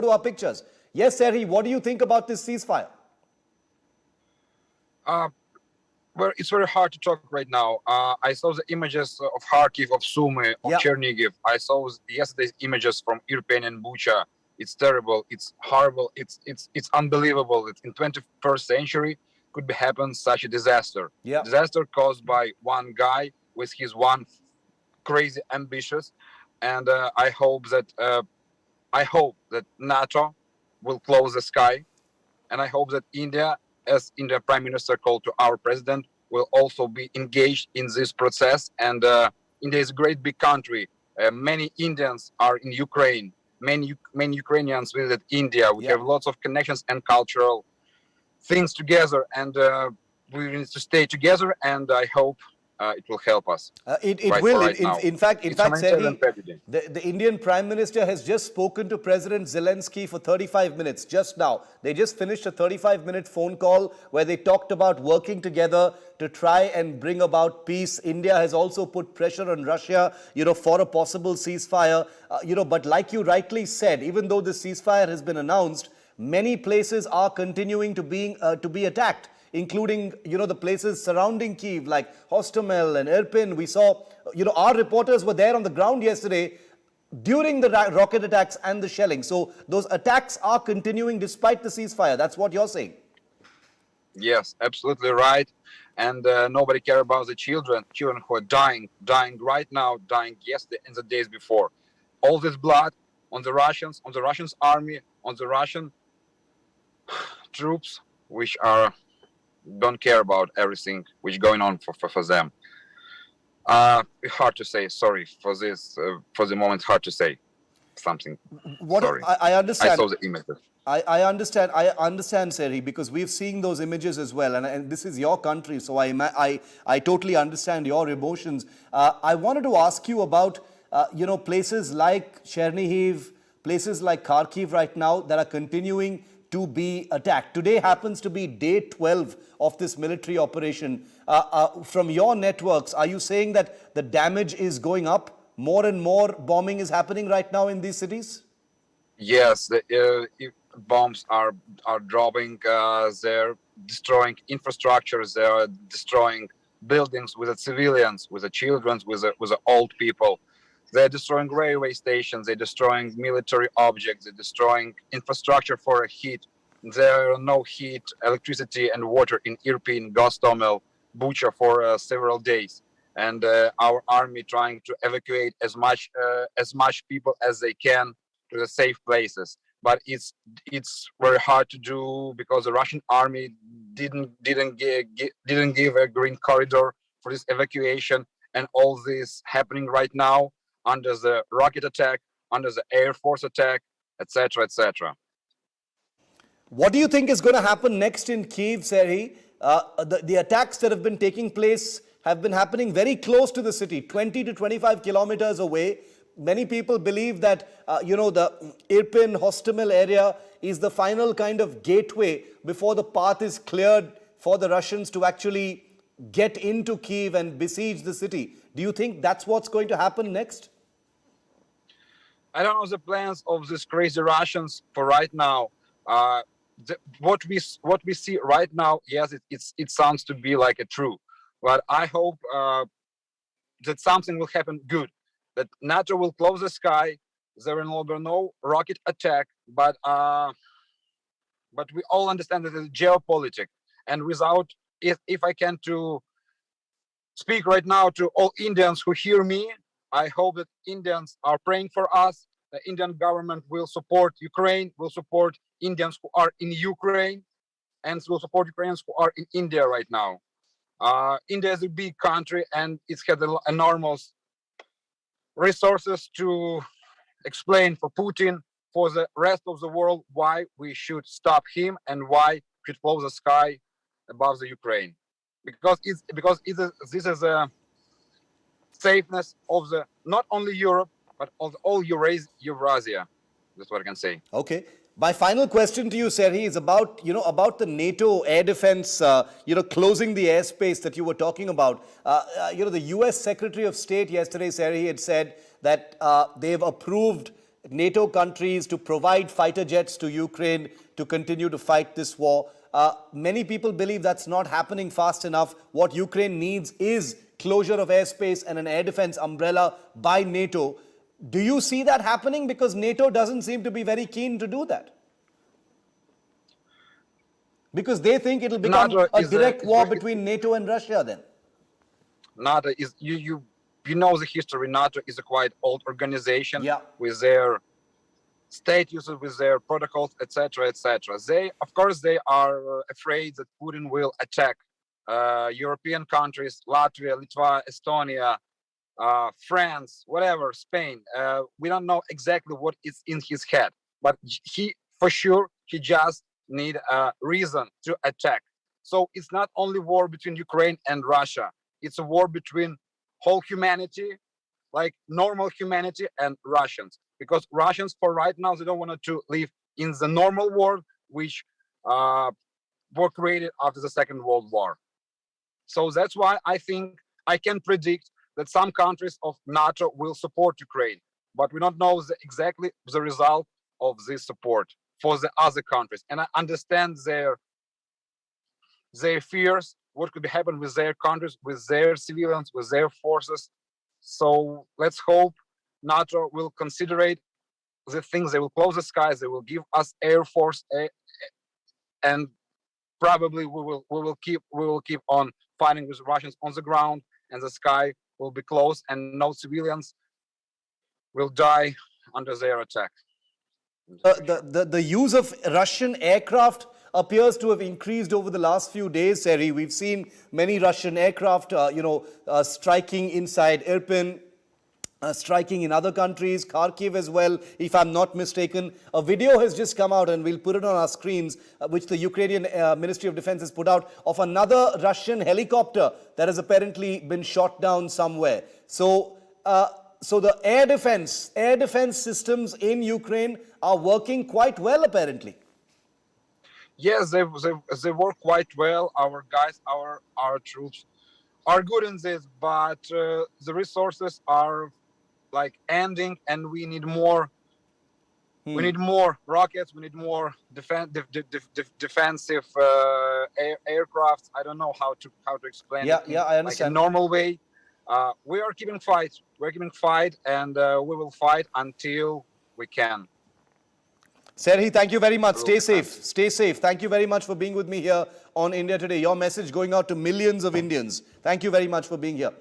to our pictures. Yes, Serhi, what do you think about this ceasefire? Well, it's very hard to talk right now. I saw the images of Kharkov, of Sumy, of Chernihiv. I saw yesterday's images from Irpin and Bucha. It's terrible. It's horrible. It's unbelievable that in 21st century could happen such a disaster. Disaster caused by one guy with his one crazy ambitious, and I hope that NATO will close the sky, and I hope that India, as India Prime Minister called to our president, will also be engaged in this process. And India is a great big country. Many Indians are in Ukraine. Many Ukrainians visit India. We have lots of connections and cultural things together, and we need to stay together. And I hope it will help us. It will. In fact, Serhi, the Indian Prime Minister has just spoken to President Zelensky for 35 minutes just now. They just finished a 35-minute phone call where they talked about working together to try and bring about peace. India has also put pressure on Russia, for a possible ceasefire. But like you rightly said, even though the ceasefire has been announced, many places are continuing to be attacked, including, the places surrounding Kyiv, like Hostomel and Irpin. We saw, our reporters were there on the ground yesterday during the rocket attacks and the shelling. So those attacks are continuing despite the ceasefire. That's what you're saying. Yes, absolutely right. And nobody cares about the children who are dying right now, dying yesterday and the days before. All this blood on the Russians army, on the Russian troops, which don't care about everything which is going on for them. Hard to say. Sorry for this. For the moment, hard to say something. Sorry. I understand. I saw the images. I understand, Serhi, because we've seen those images as well, and this is your country, so I totally understand your emotions. I wanted to ask you about, places like Chernihiv, places like Kharkiv right now that are continuing to be attacked. Today happens to be day 12 of this military operation. From your networks, are you saying that the damage is going up? More and more bombing is happening right now in these cities? Yes, the bombs are dropping. They're destroying infrastructures. They're destroying buildings with the civilians, with the children, with the old people. They're destroying railway stations. They're destroying military objects. They're destroying infrastructure for heat. There are no heat, electricity, and water in Irpin, Gostomel, Bucha for several days. And our army trying to evacuate as much people as they can to the safe places. But it's very hard to do because the Russian army didn't give a green corridor for this evacuation, and all this happening right now under the rocket attack, under the Air Force attack, etc., etc. What do you think is going to happen next in Kyiv, Serhi? The attacks that have been taking place have been happening very close to the city, 20 to 25 kilometers away. Many people believe that, the Irpin, Hostomel area is the final kind of gateway before the path is cleared for the Russians to actually get into Kyiv and besiege the city. Do you think that's what's going to happen next? I don't know the plans of these crazy Russians for right now. What we see right now, yes, it sounds to be like a true, but I hope that something will happen good. That NATO will close the sky. There will be no rocket attack, but we all understand that it's geopolitics. And without, if I can to speak right now to all Indians who hear me, I hope that Indians are praying for us. The Indian government will support Ukraine, will support Indians who are in Ukraine, and will support Ukrainians who are in India right now. India is a big country, and it's had enormous resources to explain for Putin, for the rest of the world, why we should stop him and why we should close the sky above the Ukraine. Because this is a safeness of the not only Europe but of all Eurasia. That's what I can say. Okay. My final question to you, Serhi, is about the NATO air defense, closing the airspace that you were talking about. The U.S. Secretary of State yesterday, Serhi, had said that they've approved NATO countries to provide fighter jets to Ukraine to continue to fight this war. Many people believe that's not happening fast enough. What Ukraine needs is closure of airspace and an air defense umbrella by NATO. Do you see that happening? Because NATO doesn't seem to be very keen to do that. Because they think it'll become a direct war between NATO and Russia then. NATO is, you know the history. NATO is a quite old organization with their statuses, with their protocols, etc., etc. Of course, they are afraid that Putin will attack European countries, Latvia, Litva, Estonia, France, whatever, Spain. We don't know exactly what is in his head, but for sure, he just need a reason to attack. So it's not only war between Ukraine and Russia. It's a war between whole humanity, like normal humanity, and Russians. Because Russians, for right now, they don't want to live in the normal world, which were created after the Second World War. So that's why I think I can predict that some countries of NATO will support Ukraine, but we don't know exactly the result of this support for the other countries. And I understand their fears, what could happen with their countries, with their civilians, with their forces. So let's hope NATO will consider the things. They will close the skies, they will give us air force, and probably we will keep on fighting with Russians on the ground, and the sky will be closed, and no civilians will die under their attack. The use of Russian aircraft appears to have increased over the last few days, Seri. We've seen many Russian aircraft, striking inside Irpin, striking in other countries, Kharkiv as well, if I'm not mistaken. A video has just come out, and we'll put it on our screens, which the Ukrainian Ministry of Defense has put out, of another Russian helicopter that has apparently been shot down somewhere. So the air defense systems in Ukraine are working quite well, apparently. Yes, they work quite well. Our guys, our troops are good in this, but the resources are like ending, and we need more. We need more rockets. We need more defensive aircrafts. I don't know how to explain it. Yeah, I understand. Like a normal way. We are keeping fight. We're keeping fight, and we will fight until we can. Serhi, thank you very much. Stay safe. Stay safe. Thank you very much for being with me here on India Today. Your message going out to millions of Indians. Thank you very much for being here.